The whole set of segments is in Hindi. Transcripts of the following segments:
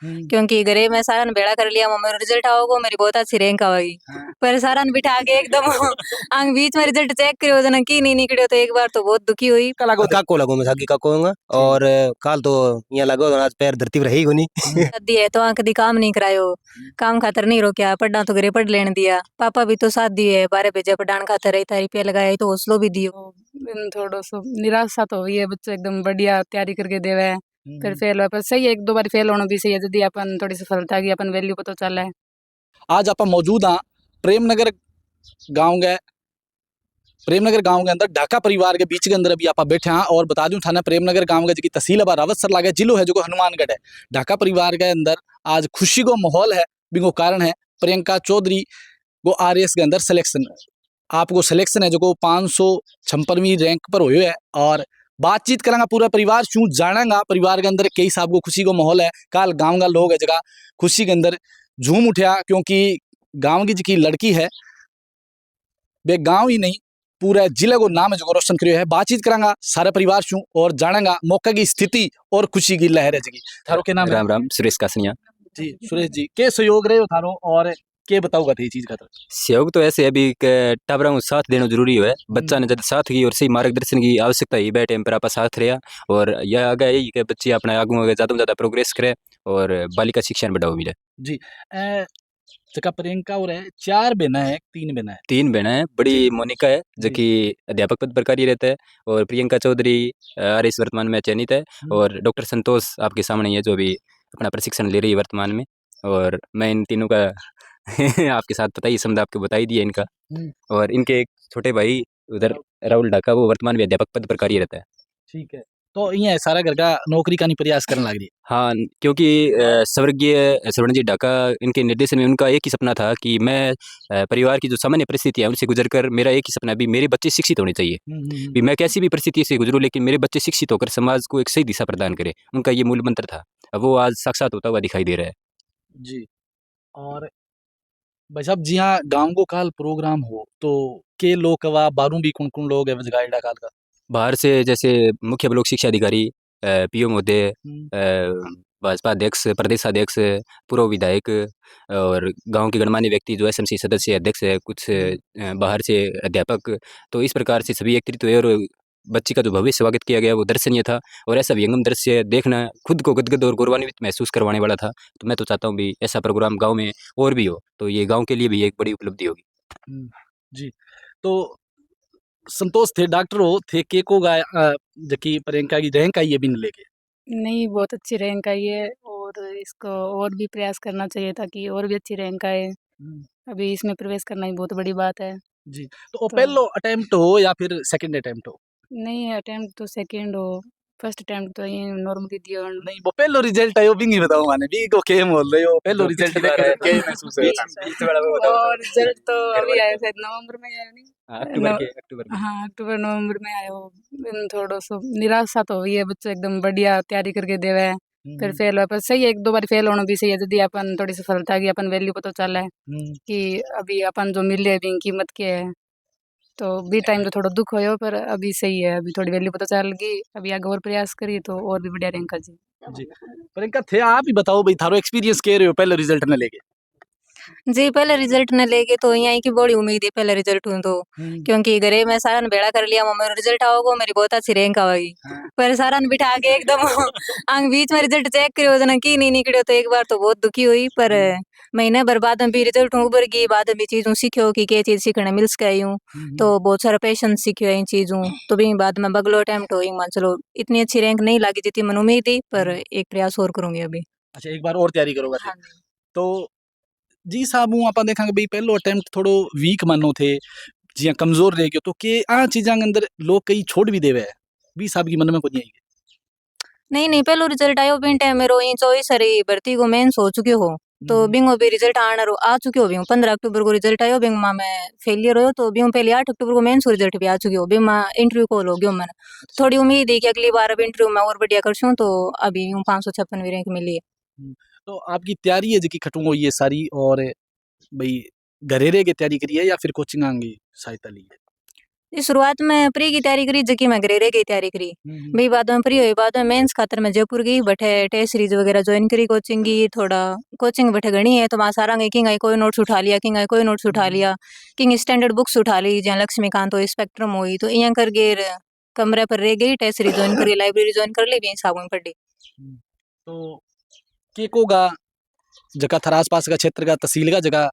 क्योंकि घरे में सारा ने भेड़ा कर लिया मेरा रिजल्ट आओगे मेरी बहुत अच्छी रैंक आवेगी। पर सारा ने बिठा के एकदम आंग बीच में रिजल्ट चेक करियो जना की नहीं निकलियो तो एक बार तो बहुत दुखी हुई। काको लगो मैं सागी काको होगा और काल तो यहाँ लगो आज पैर धरती पर है ही कोनी। शादी है तो कदी काम नहीं करायो, काम खातर नहीं रोक्या, पढ़ना तो घरे पढ़ लेने दिया। पापा भी तो साथ दिए, बारे भेजे पढ़ान खातर रही था रुपया लगाया तो हौसलो भी दियो। थोड़ा सो निराशा तो हुई है, बच्चे एकदम बढ़िया तैयारी करके देवे फिर फेल हुआ पर सही है, एक दो बार फेल होना भी सही है यदि अपन थोड़ी सफलता की अपन वैल्यू पता चले। आज आप मौजूद हाँ प्रेमनगर गांव गए, प्रेमनगर गांव के अंदर ढाका परिवार के बीच के अंदर अभी आप बैठे हैं और बता दूं थाना प्रेमनगर गांव का जी तहसील अब रावतसर लागे जिलो है जो हनुमानगढ़ है। ढाका परिवार के अंदर आज खुशी को माहौल है, बिंगो कारण है प्रियंका चौधरी को RS के अंदर सिलेक्शन आपको सिलेक्शन है जो 556वीं रैंक पर हुए है और बातचीत करेंगे पूरा परिवार शू जानेगा परिवार के अंदर कई साहब को खुशी को माहौल है। काल गाँव का लोग है जगह खुशी के अंदर झूम उठा क्योंकि गाँव की जी लड़की है वे गाँव ही नहीं पूरे जिले को नाम है जो रोशन करियो है। बातचीत करांगा सारे परिवार शू और जानेगा मौके की स्थिति और खुशी की लहर है जगी। थारो के नाम राम राम सुरेश कासनिया जी। सुरेश जी के सहयोग रहे हो थारो और के बताऊंगा थे चीज का सहयोग तो ऐसे अभी टाबरा को साथ देना जरूरी है। बच्चा ने जब साथ की और सही मार्गदर्शन की आवश्यकता है बे टाइम पर आप साथ रहा और यह आगे यही कि बच्चे अपने आगू ज़्यादा से ज़्यादा प्रोग्रेस करे और बालिका शिक्षा बढ़ावा मिले जी। जका प्रियंका और है 4 बहना है 3 बहना है 3 बहना है। बड़ी मोनिका है जो कि अध्यापक पद पर कार्य रहता है और प्रियंका चौधरी RS वर्तमान में चयनित है और डॉक्टर संतोष आपके सामने है जो अभी अपना प्रशिक्षण ले रही है वर्तमान में। और मैं इन तीनों का आपके साथ पता ही समझ आपको बता ही दिया इनका। और इनके एक छोटे भाई उधर राहुल ढाका वो वर्तमान में अध्यापक पद पर कार्य रहता है। ठीक है तो ये सारा घर का नौकरी का नहीं प्रयास करने लग रही है। हाँ क्योंकि स्वर्गीय स्वर्ण जी ढाका इनके निर्देशन में उनका एक ही सपना था कि मैं परिवार की जो सामान्य परिस्थिति है उनसे गुजरकर मेरा एक ही सपना भी मेरे बच्चे शिक्षित होने चाहिए। भी मैं कैसी भी परिस्थिति से गुजरूँ लेकिन मेरे बच्चे शिक्षित होकर समाज को एक सही दिशा प्रदान करें, उनका ये मूल मंत्र था। अब वो आज साक्षात होता हुआ दिखाई दे रहा है जी। और भाई साहब जी हाँ गाँव को काल प्रोग्राम हो तो के लोग बारू भी कौन कौन लोग है गाइडा काल का बाहर से जैसे मुख्य ब्लॉक शिक्षा अधिकारी PO महोदय भाजपा अध्यक्ष प्रदेशाध्यक्ष पूर्व विधायक और गांव के गणमान्य व्यक्ति जो SMC सदस्य अध्यक्ष है कुछ बाहर से अध्यापक। तो इस प्रकार से सभी एकत्रित हुए और बच्ची का जो भव्य स्वागत किया गया वो दर्शनीय था और ऐसा विहंगम दृश्य देखना खुद को गदगद और गौरवान्वित महसूस करवाने वाला था। तो मैं तो चाहता हूँ भी ऐसा प्रोग्राम गाँव में और भी हो तो ये गाँव के लिए भी एक बड़ी उपलब्धि होगी। जी। तो संतोष थे डॉक्टर हो थे के को गाय जकी प्रियंका की रैंक आई है बिन लेके नहीं बहुत अच्छी रैंक आई है और इसको और भी प्रयास करना चाहिए ताकि और भी अच्छी रैंक आए। अभी इसमें प्रवेश करना ही बहुत बड़ी बात है जी। तो पहलो अटेम्प्ट हो या फिर सेकंड अटेम्प्ट हो? नहीं अटेम्प्ट तो सेकंड हो, फर्स्ट अटेम्प्ट तो ये नॉर्मली दिया नहीं वो पहलो रिजल्ट आयो भी नहीं बताओ माने भी को के बोल रहे हो पहलो रिजल्ट देख के क्या महसूस है? और रिजल्ट तो अभी आया शायद नवंबर में आया नहीं अक्टूबर में हाँ अक्टूबर नवंबर में आया। थोड़ा सो निराशा तो हुई है, बच्चे एकदम बढ़िया तैयारी करके देवे फिर फेल हुआ पर सही है, एक दो बार फेल होना भी सही है यदि अपन थोड़ी सफलता की अपन वैल्यू पता चले कि अभी अपन जो मिले अभी कीमत के है। तो भी टाइम तो थोड़ा दुख होयो पर अभी सही है, अभी थोड़ी वैल्यू पता चल गई, अभी आगे और प्रयास करिए तो और भी बढ़िया रैंक जी। जी प्रियंका थे आप ही बताओ भाई थारो एक्सपीरियंस कह रहे हो पहले रिजल्ट ने लेके? जी पहले रिजल्ट न लेके तो यहाँ की बड़ी उम्मीद है पहले रिजल्ट हूँ तो क्योंकि घरे में सारा ने भेड़ा कर लिया मेरा रिजल्ट आओगे मेरी बहुत अच्छी रैंक आवेगी। पर सारा ने बिठा के एकदम आंग बीच में रिजल्ट चेक करियो जना की नहीं निकलियो तो एक बार तो बहुत दुखी हुई। पर महीने भर बाद में भी रिजल्ट उबर गई, बाद में भी चीज़ सीखो कि क्या चीज़ सीखने मिल सके यूँ तो बहुत सारा पेशेंस सीखियो इन चीज़ों। तो भी बाद में बगलो अटेम्प्ट हो मान चलो इतनी अच्छी रैंक नहीं लगी जितनी मन उम्मीद थी पर एक प्रयास और करूंगी अभी। अच्छा एक बार और तैयारी करोगे? हाँ तो जी साहब हूँ आप देखा भाई पहलो अटेम्प्ट थोड़ो वीक मानो थे जिया कमजोर रह गयो तो के आ चीजा के अंदर लोग कई छोड़ भी देवे है भी साहब की मन में कुछ नहीं नहीं पहलो रिजल्ट आयो बिन टाइम मेरो ये 24 री भर्ती को मेंस हो चुके हो तो बिंगो भी रिजल्ट आ चुके हो भी 15 अक्टूबर को रिजल्ट आयो बिंग मा मैं फेलियर हो तो बिंग पहले 8 अक्टूबर को मेंस रिजल्ट भी आ चुके हो बिंग मा इंटरव्यू कॉल हो गयो मैंने थोड़ी उम्मीद है कि अगली बार अब इंटरव्यू में और बढ़िया करसूं तो अभी 556वीं रैंक मिली है। तो आपकी तैयारी है जी खटू हो ये सारी और भाई घरेरे की तैयारी करी है या फिर कोचिंग आएंगी सहायता ली है? इस शुरुआत में प्री की तैयारी करी, जबकि मैं घरे की तैयारी करी। भी बाद में प्री हुई, बाद में मेंस खातर मैं जयपुर गई, बैठे टेस्ट सीरीज वगैरह ज्वाइन करी, कोचिंग की। थोड़ा कोचिंग बैठे घनी है तो वहाँ सारा किंग कोई नोट्स उठा लिया, किंग कोई नोट्स उठा लिया, किंग स्टैंडर्ड बुक्स उठा ली, जहाँ लक्ष्मीकांत हो, स्पेक्ट्रम हुई, तो इं करके कमरे पर रह गई, टेस्ट सीरीज ज्वाइन करी, लाइब्रेरी ज्वाइन कर ली, भी हिसाब में पढ़ी। तो केको का जगह थारा आसपास का क्षेत्र का तहसील का जगह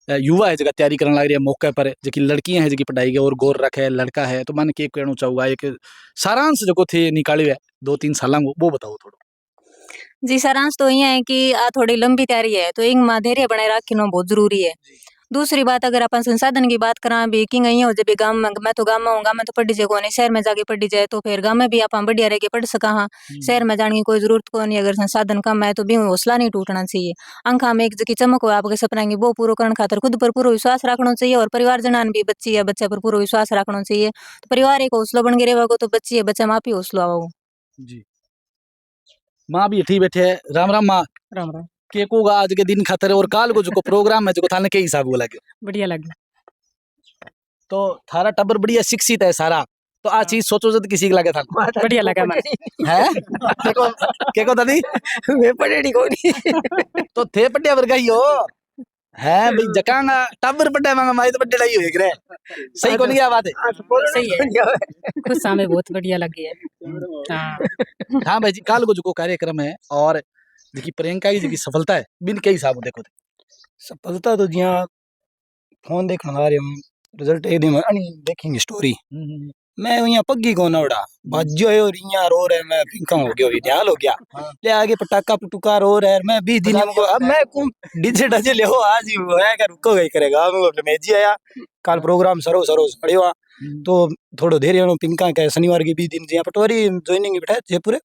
युवा है जगह तैयारी करने लग रही है मौके पर, जबकि लड़कियां हैं जबकि पढ़ाई के और गौर रख है, लड़का है, तो मैंने के कहना चाहूँगा एक सारांश जो थे निकाले है 2-3 साल वो बताओ थोड़ा। जी, सारांश तो ये है कि आ थोड़ी लंबी तैयारी है, तो इन धैर्य बनाए रखना बहुत जरूरी है। दूसरी बात, अगर अपन संसाधन की बात करा भी किंग हो, जब गांव में, मैं तो गांव में हूँ, गांव में तो पढ़ी जाए कौन, शहर में जाके पढ़ी जाए, तो फिर गांव में भी आप बढ़िया रह के पढ़ सका। हाँ, शहर में जाने की कोई जरूरत को नहीं, अगर संसाधन कम है तो भी हौसला नहीं टूटना चाहिए। आंखा में एक जगह चमक हो आपके सपना की, वो पूरा करने खातर खुद पर पूरा विश्वास रखना चाहिए, और परिवार जनान भी, बच्ची है बच्चे पर पूरा विश्वास रखना चाहिए। तो परिवार एक हौसला बन गए रहेगा, तो बच्ची है बच्चा माँ भी हौसला आओ। जी, माँ भी ठीक बैठे है। राम राम माँ। राम राम। के को आज के दिन खातर और काल को जो प्रोग्राम है जो थाने के हिसाब वो लगे बढ़िया लगे। तो थारा टब्बर बढ़िया शिक्षित है सारा, तो आ चीज सोचो जब किसी के लगे था बढ़िया लगा मैं। है के को दादी मैं पढ़ेड़ी कोनी। तो थे पढ़िया वर्गा ही हो है भाई जकांगा टब्बर पढ़े मांगा माई तो पढ़े लाई हो रे, सही को नहीं क्या बात है? सही है। खुद सामने बहुत बढ़िया लगी है। हाँ हाँ भाई जी, काल को जो कार्यक्रम है और जी प्रियंका की जी सफलता है बिन के हिसाब देखो सफलता तो जिया फोन देखने आ रहे हम, रिजल्ट एक दिन देखेंगे स्टोरी। मैं यहाँ पग्गी को नौड़ा भज्जो है और यहाँ रो रहे, मैं पिंका हो गया, ध्यान हो गया ले आगे पटाखा पटुका रो रहे, मैं 20 दिन में अब मैं डीजे डजे ले हो आज ही होया क्या रुको गई करेगा मैं जी आया काल प्रोग्राम सरो सरो पड़े हुआ तो थोड़ो देर पिंका का शनिवार की 20 दिन यहाँ पटवारी ज्वाइनिंग बैठा जयपुर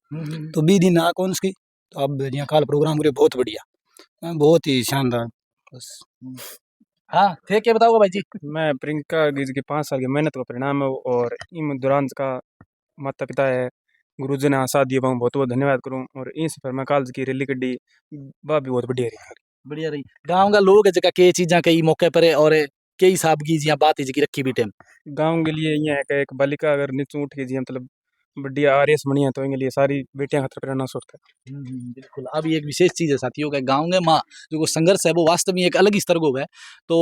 तो 20 दिन आ कौन सी, तो अब यहाँ काल प्रोग्राम करे बहुत बढ़िया, बहुत ही शानदार बस। हाँ थे क्या बताओगे भाई जी? मैं प्रियंका गिज के 5 साल की मेहनत का परिणाम है, और इन दौरान का माता पिता है गुरुजी ने साथ दिया, बहुत बहुत धन्यवाद करूँ। और इस पर मैं कॉलेज की रैली कड्डी वह भी बहुत बढ़िया रही। बढ़िया रही। गांव का लोग जगह के चीजा कई मौके पर और के हिसाब की जी बात है जी रखी भी टाइम गाँव के लिए ये है कि एक बालिका अगर नीचे उठ के जी मतलब बढ़िया आरएस बनी है, तो इनके लिए सारी बेटियां खतर प्रेरणा स्रोत है। बिल्कुल। अब एक विशेष चीज है साथियों का गाँव में माँ जो संघर्ष है वो वास्तव में एक अलग ही स्तर को है। तो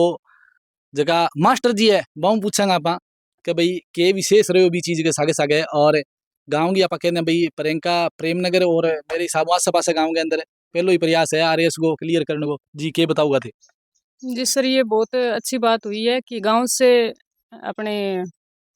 जगह मास्टर जी है बहु पूछेंगे आप कि भाई के विशेष रहे भी चीज के सागे सागे, और गाँव की आप कहते हैं भाई प्रियंका प्रेमनगर और मेरे हिसाब आस पास गाँव के अंदर पहलो ही प्रयास है आरएस को क्लियर करने को, जी के बताऊंगा थे? जी सर, ये बहुत अच्छी बात हुई है कि गांव से अपने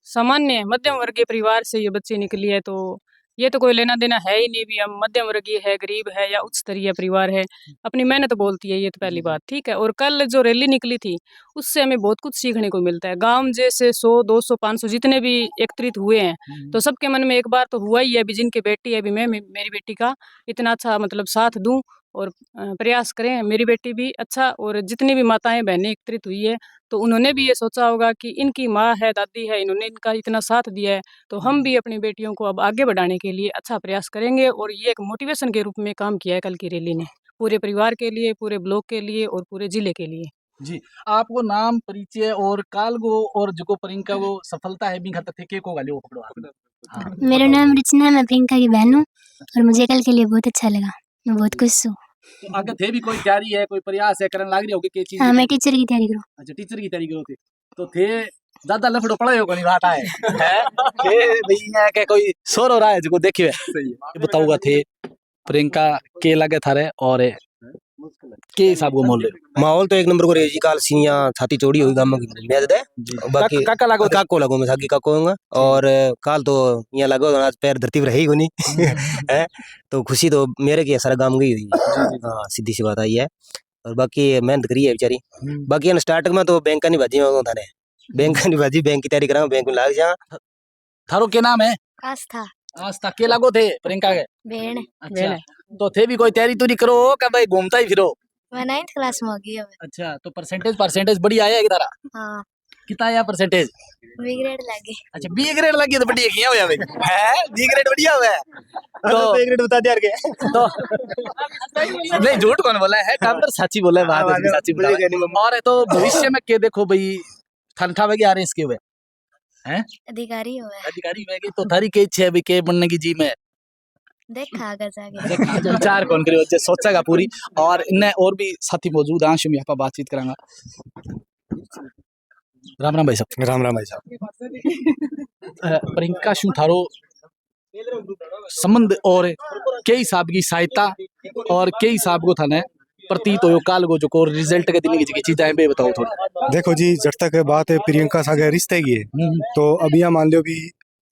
सामान्य मध्यम वर्गीय परिवार से ये बच्ची निकली है, तो ये तो कोई लेना देना है ही नहीं भी हम मध्यम वर्गीय है, गरीब है या उच्च स्तरीय परिवार है, अपनी मेहनत बोलती है, ये तो पहली बात ठीक है। और कल जो रैली निकली थी उससे हमें बहुत कुछ सीखने को मिलता है। गांव जैसे 100 200 500 जितने भी एकत्रित हुए हैं तो सबके मन में एक बार तो हुआ ही है भी जिनकी बेटी है भी मैं मेरी बेटी का इतना अच्छा मतलब साथ दूं और प्रयास करें मेरी बेटी भी अच्छा। और जितनी भी माताएं बहनें एकत्रित हुई है तो उन्होंने भी ये सोचा होगा कि इनकी माँ है, दादी है, इन्होंने इनका इतना साथ दिया है, तो हम भी अपनी बेटियों को अब आगे बढ़ाने के लिए अच्छा प्रयास करेंगे। और ये एक मोटिवेशन के रूप में काम किया है कल की रैली ने, पूरे परिवार के लिए, पूरे ब्लॉक के लिए और पूरे जिले के लिए। जी, आपको नाम परिचय और काल को और जो प्रियंका को सफलता है भी खतर थे के को गाली वो पकड़ो आप। हाँ। मेरा नाम रचना, मैं प्रियंका की बहन हूँ और मुझे कल के लिए बहुत अच्छा लगा, मैं बहुत खुश हूँ। तो आगे थे भी कोई तैयारी है, कोई प्रयास है करने लग रही होगी के चीज? हाँ, मैं टीचर की तैयारी करूँ। अच्छा, टीचर की तैयारी करो थे तो थे ज्यादा लफड़ो पड़े हो कोई बात है के भैया के कोई शोर हो रहा है जो देखिए ये बताऊंगा थे प्रियंका के लगे थारे और के हिसाब को माहौल तो एक नंबर को रही जी, काल सिया छाती चौड़ी हुई गांव की मैच दे बाकी काका लागो काको लगो मैं सागी काको होगा, और काल तो यहाँ लगो आज पैर धरती पर है ही कोनी है, तो खुशी तो मेरे की सारा गांव गई हुई। हाँ, सीधी सी बात आई है। और बाकी मेहनत करी है बेचारी। बाकी स्टार्टिंग में तो बैंक का नहीं भाजी मांगो थाने, बैंक का नहीं भाजी, बैंक की तैयारी करा, बैंक में लाग जा। थारो के नाम है? आस्था। आस्था के लागो थे प्रियंका के? बहन। अच्छा, तो थे भी कोई तैयारी तो नहीं करो क्या भाई घूमता ही फिरो? मैं 9th क्लास में हो गई अब। अच्छा, तो परसेंटेज बढ़िया आया है तारा? हाँ, कितना आया परसेंटेज? बी ग्रेड लगे। अच्छा, बी ग्रेड लगी तो बढ़िया किया हुआ भाई है, बी ग्रेड बढ़िया हुआ है तो एक ग्रेड बता दिया के तो नहीं झूठ कौन बोला है, टब्बर सच्ची बोला है, बात सच्ची बोला है। और तो भविष्य में के देखो भाई ठंडा वगैरह आ रहे इसके हुए अधिकारी हो है अधिकारी में की तो थारी के इच्छा है भी के बनने की जी में देखा आगे जाके विचार कौन करे जे सोचेगा पूरी और इन्हें और भी साथी मौजूद हैं आशु में यहाँ बातचीत करेंगे राम राम भाई साहब राम राम भाई साहब प्रियंका शू थारो संबंध और के हिसाब की सहायता और के हिसाब को थाने प्रतीत हो काल को जो को रिजल्ट के दिन की चीजें बे बताओ थोड़ा देखो जी जब तक बात है प्रियंका सागे रिश्ते की है तो अभी यहाँ मान लो भी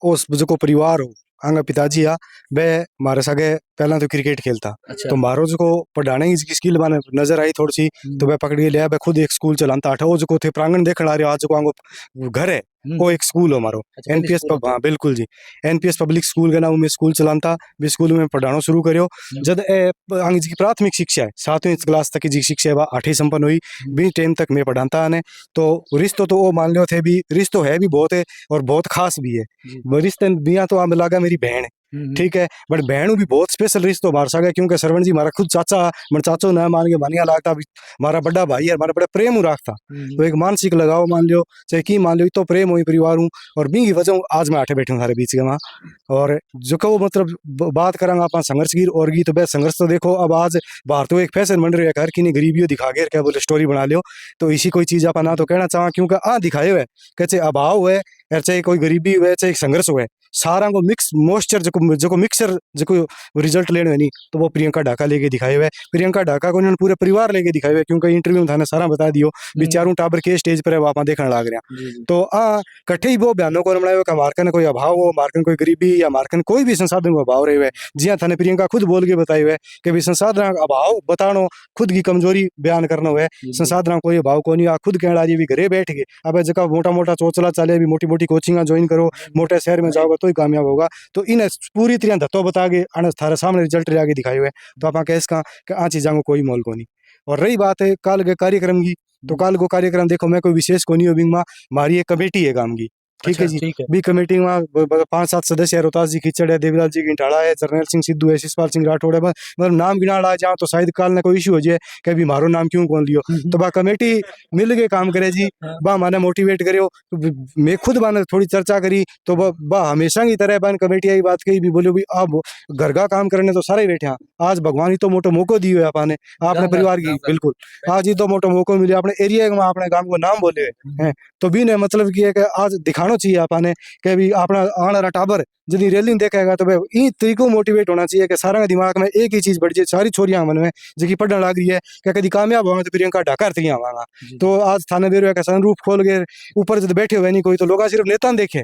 उस जो को परिवार हो आंगा पिताजी आ वे मारे सागे पहला तो क्रिकेट खेलता अच्छा तो मारो जो को पढ़ाने की स्किल माने नजर आई थोड़ी सी तो वे पकड़ के लिया वे खुद एक स्कूल चलाता अठा वो जो को थे प्रांगण देखने आ रहे हो आज जो को आंगो घर है वो एक स्कूल हो मारो अच्छा, एनपीएस हाँ बिल्कुल जी एनपीएस पब्लिक स्कूल के नाम में स्कूल चलाता भी स्कूल में पढ़ाना शुरू करियो जब आंगी जी की प्राथमिक शिक्षा है 7वीं क्लास तक की जी शिक्षा है वह 8वीं संपन्न हुई भी टाइम तक मैं पढ़ाता आने तो रिश्तो तो वो मान लो थे भी रिश्तो है भी बहुत है और बहुत खास भी है रिश्ते बिया तो आप लगा मेरी बहन है ठीक है बट बहनों भी बहुत स्पेशल रिश्तो मार सके क्योंकि श्रवण जी हमारा खुद चाचा मन चाचो न मान के मानिया लागता हमारा बड़ा भाई है हमारा बड़ा प्रेम रखता तो एक मानसिक लगाओ मान लियो चाहे की मान लियो तो प्रेम हुई परिवार हूँ और बी की वजह आज मैं आठे बैठे हूँ सारे बीच के वहाँ और जो कहो मतलब बात करांगा आप संघर्ष की और की तो बे संघर्ष तो देखो अब आज बाहर तो एक फैशन बन रही है घर की गरीबियों दिखा के क्या बोले स्टोरी बना लियो तो इसी कोई चीज आप ना तो कहना चाहूँ क्योंकि दिखाए हुए चाहे अभाव है चाहे कोई गरीबी हुए चाहे संघर्ष हुए सारा को मिक्स मॉइस्चर जो मिक्सर जो रिजल्ट लेने नहीं तो वो प्रियंका ढाका लेके दिखाए हुए प्रियंका ढाका को उन्होंने पूरे परिवार लेके दिखाए हुए क्योंकि इंटरव्यू में थाने सारा बता दियो बेचारों टाबर के स्टेज पर वहाँ देखने लग रहा तो कट्ठे ही वो बयानों को बनाए हुए मार्कन कोई अभाव हो मार्कन कोई गरीबी या मार्कन कोई भी संसाधन को अभाव रहे हुए जी हाँ थाने प्रियंका खुद बोल के बताए हुए कि भी संसाधन का अभाव बतानो खुद की कमजोरी बयान करना हुआ संसाधन कोई अभाव को नहीं खुद कहना जी भी घरे बैठ के अब जगह मोटा मोटा चोचला चले भी मोटी मोटी कोचिंग ज्वाइन करो मोटे शहर में जाओगे तो ही कामयाब होगा तो इन पूरी तरह धत्तो बता के थारे सामने रिजल्ट आगे दिखाए हुए तो आप कह सका कि आ चीज़ों को कोई मोल को नहीं और रही बात है काल के कार्यक्रम की तो काल को कार्यक्रम देखो मैं कोई विशेष को नहीं हो बिंग मारी एक कमेटी है काम की ठीक है जी बी कमेटी में 5-7 सदस्य है रोहतास जी खिचड़ है देवीलाल जी गिंटाड़ा है जरनैल सिंह सिद्धू है शिषपाल सिंह राठौड़ है मतलब नाम गिनाड़ा जहाँ तो शायद काल ने कोई इशू हो जाए कि भी मारो नाम क्यों कौन लियो तो बा कमेटी मिल के काम करे जी बा माने मोटिवेट करियो तो मैं खुद बाने थोड़ी चर्चा करी तो बा हमेशा की तरह बान कमेटी आई बात कही भी बोलो भी आप घर का काम करने तो सारे बैठे आज भगवान ही तो मोटो मौको दियो है आपने आपने परिवार की बिल्कुल आज ही तो मोटो मौको मिले अपने एरिया में अपने गांव को नाम बोले हैं तो भी ने मतलब की है कि आज दिखाना चाहिए आपने कि भी अपना आने वाला टाबर यदि रैली देखेगा तो भाई इन तरीकों मोटिवेट होना चाहिए कि सारा दिमाग में एक ही चीज बढ़ जाए सारी छोरियां मन में जो पढ़ने लग रही है कि कभी कामयाब होगा तो प्रियंका ढाका थी आवागा तो आज थाने बेरो का सनरूफ खोल के ऊपर जब बैठे हुए नहीं कोई तो लोग सिर्फ नेता देखे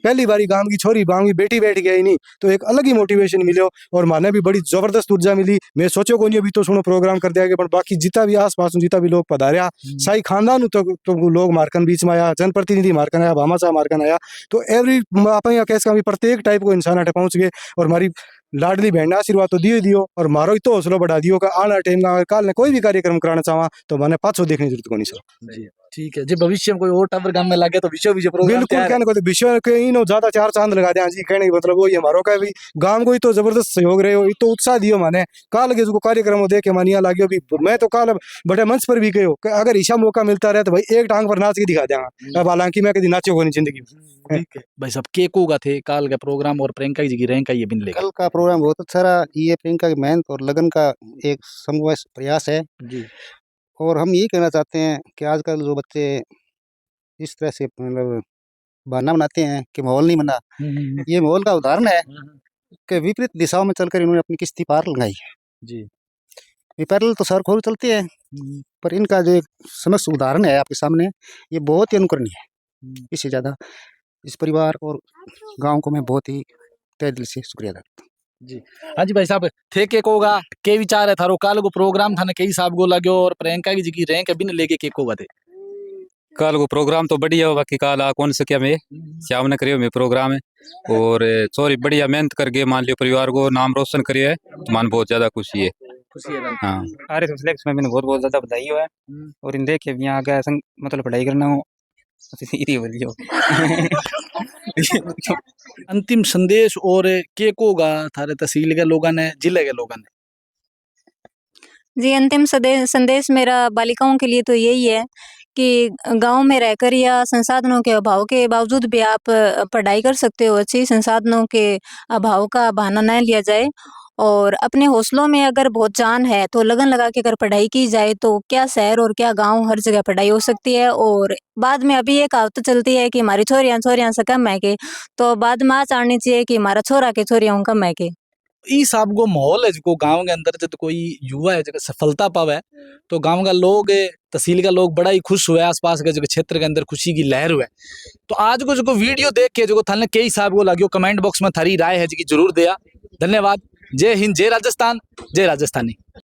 पहली बारी गांव की छोरी गांव की बेटी बैठ गई नहीं तो एक अलग ही मोटिवेशन मिलो और माने भी बड़ी जबरदस्त ऊर्जा मिली मैं सोचो को नहीं अभी तो सुनो प्रोग्राम कर दिया पर बाकी जितना भी आस पास जितना भी लोग पधारिया शाही खानदान तो लोग मार्कन बीच में आया जनप्रतिनिधि मार्कन आया भामाशाह मार्कन आया तो एवरी आप कैसे का भी प्रत्येक टाइप को इंसान अटे पहुंच गए और हमारी लाडली बहन ने आशीर्वाद तो दियो और मारो ही तो हौसला बढ़ा दियो का आना टाइम का काल ने कोई भी कार्यक्रम कराना चाहा तो मैंने पाछो देखने की जरूरत को नहीं सर ठीक है जी भविष्य में कोई और टावर गांव में लगे तो विषय प्रोग्राम बिल्कुल कहने को तो विषय के इन ज्यादा 4 चांद लगा दिया जी कहने का मतलब वो ये हमारो का भी गांव को ही तो जबरदस्त सहयोग रहे हो तो उत्साह दियो माने काल के जो कार्यक्रम देख के मानिया लागियो भी मैं तो काल बड़े मंच पर भी गयो अगर ईशा मौका मिलता रहे तो भाई एक टांग पर नाच के दिखा देंगे अब हालांकि मैं कभी नाचो को नहीं जिंदगी में ठीक है भाई साहब के को थे काल का प्रोग्राम और प्रियंका जी की रैंक का ये बिन लेगा कल का प्रोग्राम बहुत अच्छा रहा ये प्रियंका की मेहनत और लगन का एक समूह प्रयास है जी और हम यही कहना चाहते हैं कि आजकल जो बच्चे इस तरह से मतलब बहाना बनाते हैं कि माहौल नहीं बना ये माहौल का उदाहरण है कि विपरीत दिशाओं में चलकर इन्होंने अपनी किस्ती पार लगाई है जी ये पैरेलल तो सर खोल चलते हैं पर इनका जो एक समस्त उदाहरण है आपके सामने ये बहुत ही अनुकरणीय है इससे ज़्यादा इस परिवार और गांव को मैं बहुत ही तहे दिल से शुक्रिया अदा करता हूं। जी हाँ जी भाई साहब थे के कोगा के विचार है थारो काल को प्रोग्राम था के हिसाब को लाग्यो और प्रियंका की जी रैंक बिन लेके के कोगा थे काल को प्रोग्राम तो बढ़िया हो बाकी काल आ कौन सके में श्याम ने करियो में प्रोग्राम है और सॉरी बढ़िया मेहनत करके मान लियो परिवार को नाम रोशन करियो है तो मान बहुत ज्यादा खुशी है हाँ अरे तो सिलेक्शन में मैंने बहुत बहुत ज्यादा बधाई हुआ है और इन देखे भी यहाँ गया मतलब पढ़ाई करना हो अंतिम संदेश और के कोगा थारे तहसील के लोगों ने जिले के लोगों ने जी अंतिम संदेश मेरा बालिकाओं के लिए तो यही है कि गांव में रहकर या संसाधनों के अभाव के बावजूद भी आप पढ़ाई कर सकते हो। अच्छी संसाधनों के अभाव का बहाना न लिया जाए और अपने हौसलों में अगर बहुत जान है तो लगन लगा के अगर पढ़ाई की जाए तो क्या शहर और क्या गांव, हर जगह पढ़ाई हो सकती है। और बाद में अभी एक कहावत चलती है कि हमारी छोरियां से कम है के, तो बाद में आ चाहनी चाहिए कि हमारा छोरा के छोरियां कम है के। ई साहब को माहौल है जो गांव के अंदर जब कोई युवा है जो सफलता पावे तो गांव का लोग, तहसील का लोग बड़ा ही खुश हुए, आसपास के जो क्षेत्र के अंदर खुशी की लहर हुए। तो आज को जो वीडियो देख के जो थाने कई साहब को लगे कमेंट बॉक्स में थारी राय है जी जरूर दिया। धन्यवाद। जय हिंद, जय राजस्थान, जय राजस्थानी।